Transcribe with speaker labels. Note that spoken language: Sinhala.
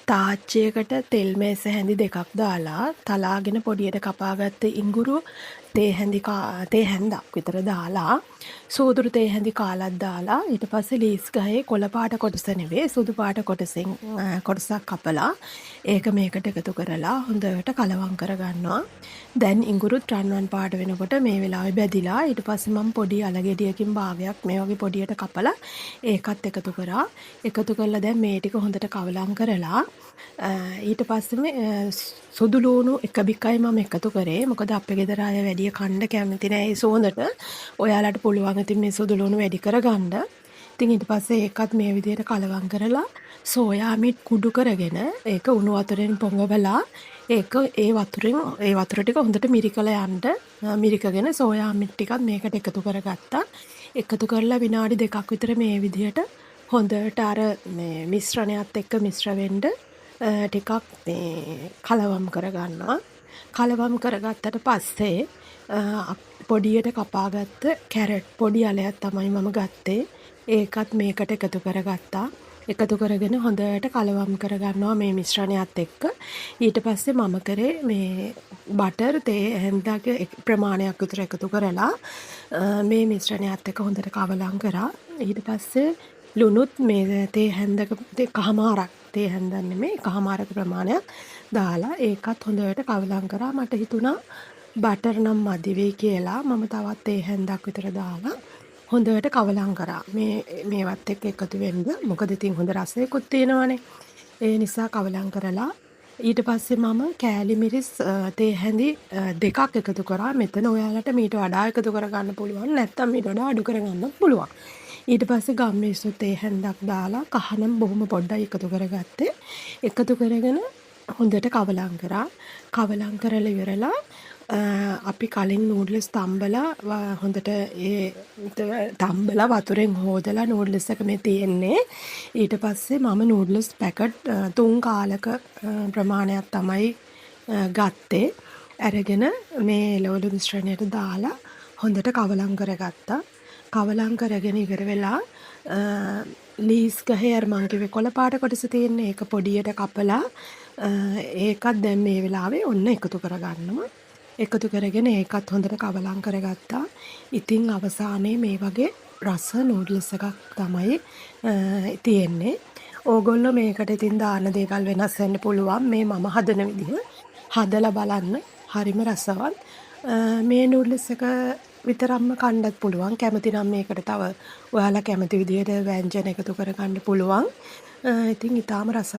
Speaker 1: තාච්චියකට තෙල් මේස හැඳි දෙකක් දාලා තලාගෙන පොඩියට කපාගත්ත ඉඟුරු තේ හැන්දක් විතර දාලා සූදුරු තේ හැඳි කාලක් දාලා ඊට පස්සේ ලීස් ගහේ කොළ පාට කොටස නෙවෙයි සුදු පාට කොටසෙන් කොටසක් කපලා ඒක මේකට එකතු කරලා හොඳට කලවම් කරගන්නවා. දැන් ඉඟුරුත් රන්වන් පාට වෙනකොට මේ වෙලාවේ බැදිලා ඊට පස්සේ මම පොඩි අලගෙඩියකින් භාගයක් මේ වගේ පොඩියට කපලා ඒකත් එකතු කරා. එකතු කරලා දැන් මේ ටික හොඳට කවලම් කරලා ඊට පස්සේ සුදු ලූණු එක බිකයි මම එකතු කරේ. මොකද අපේ ගෙදර අය වැඩි කන්න කැමති නෑ ඒ සෝඳට. ඔයාලට පුළුවන් ඉතින් මේ සුදු ලූණු වැඩි කරගන්න. ඉතින් ඊට පස්සේ ඒකත් මේ විදිහට කලවම් කරලා සෝයා මීට් කුඩු කරගෙන ඒක උණු වතුරෙන් පොඟවලා ඒක ඒ වතුර ටික හොඳට මිරිකලා යන්න මිරිකගෙන සෝයා මීට් ටිකත් මේකට එකතු කරගත්තා. එකතු කරලා විනාඩි 2ක් විතර මේ විදිහට හොඳට අර මේ මිශ්‍රණයත් එක්ක මිශ්‍ර වෙන්න ටිකක් මේ කලවම් කරගන්නවා. කලවම් කරගත්තට පස්සේ පොඩියට කපාගත්ත කැරට් පොඩි අලයක් තමයි මම ගත්තේ. ඒකත් මේකට එකතු කරගත්තා. එකතු කරගෙන හොඳට කලවම් කරගන්නවා මේ මිශ්‍රණයත් එක්ක. ඊට පස්සේ මම කරේ මේ බටර් තේ හැන්දගේ ප්‍රමාණයක් විතර එකතු කරලා මේ මිශ්‍රණයත් එක්ක හොඳට කවලම් කරා. ඊට පස්සේ ලුණුත් මේ තේ හැන්දක කහමාරක් තේ හැන්දක් නෙමෙයි කහමාරක ප්‍රමාණයක් දාලා ඒකත් හොඳට කවලම් කරා. මට හිතුණා බටර් නම් මදි වෙයි කියලා මම තවත් තේ හැන්දක් විතර දාලා හොඳට කවලම් කරා. මේවත් එක්ක එකතු වෙන්න. මොකද ඉතින් හොඳ රසයකුත් තියෙනවනේ. ඒ නිසා කවලම් කරලා ඊට පස්සේ මම කෑලි මිරිස් තේ හැඳි දෙකක් එකතු කරා. මෙතන ඔයාලට මීට වඩා එකතු කරගන්න පුළුවන්. නැත්නම් මීට වඩා අඩු කරගන්නත් පුළුවන්. ඊට පස්සේ ගම්මිරිස්සු තේ හැන්දක් දාලා කහනම් බොහොම පොඩ්ඩයි එකතු කරගත්තේ. එකතු කරගෙන හොඳට කවලම් කරා. කවලම් කරලා ඉවරලා අපි කලින් නූඩ්ලස් තම්බලා හොඳට තම්බලා වතුරෙන් හොදලා නූඩ්ලස් එක මේ තියෙන්නේ. ඊට පස්සේ මම නූඩ්ලස් පැකට් 3 කාලක ප්‍රමාණයක් තමයි ගත්තේ. අරගෙන මේ එළවලු මිශ්‍රණයට දාලා හොඳට කවලම් කරගත්තා. කවලම් කරගෙන ඉවර වෙලා ලීස් ගහේ අර මං කිව්වේ කොළ පාට කොටස තියෙන්නේ. ඒක පොඩියට කපලා ඒකත් දැන් මේ වෙලාවේ ඔන්න එකතු කරගන්නවා. එකතු කරගෙන ඒකත් හොඳට කවලම් කරගත්තා. ඉතින් අවසානයේ මේ වගේ රස නූඩ්ල්ස් එකක් තමයි තියෙන්නේ. ඕගොල්ලෝ මේකට ඉතින් දාන දේවල් වෙනස් වෙන්න පුළුවන්. මේ මම හදන විදිහ හදලා බලන්න. හරිම රසවත්. මේ නූඩ්ල්ස් එක විතරක්ම කන්නත් පුළුවන්. කැමති නම් මේකට තව ඔයාලා කැමති විදිහට ව්‍යංජන එකතු කරගන්න පුළුවන්. ඉතින් ඊටාම රස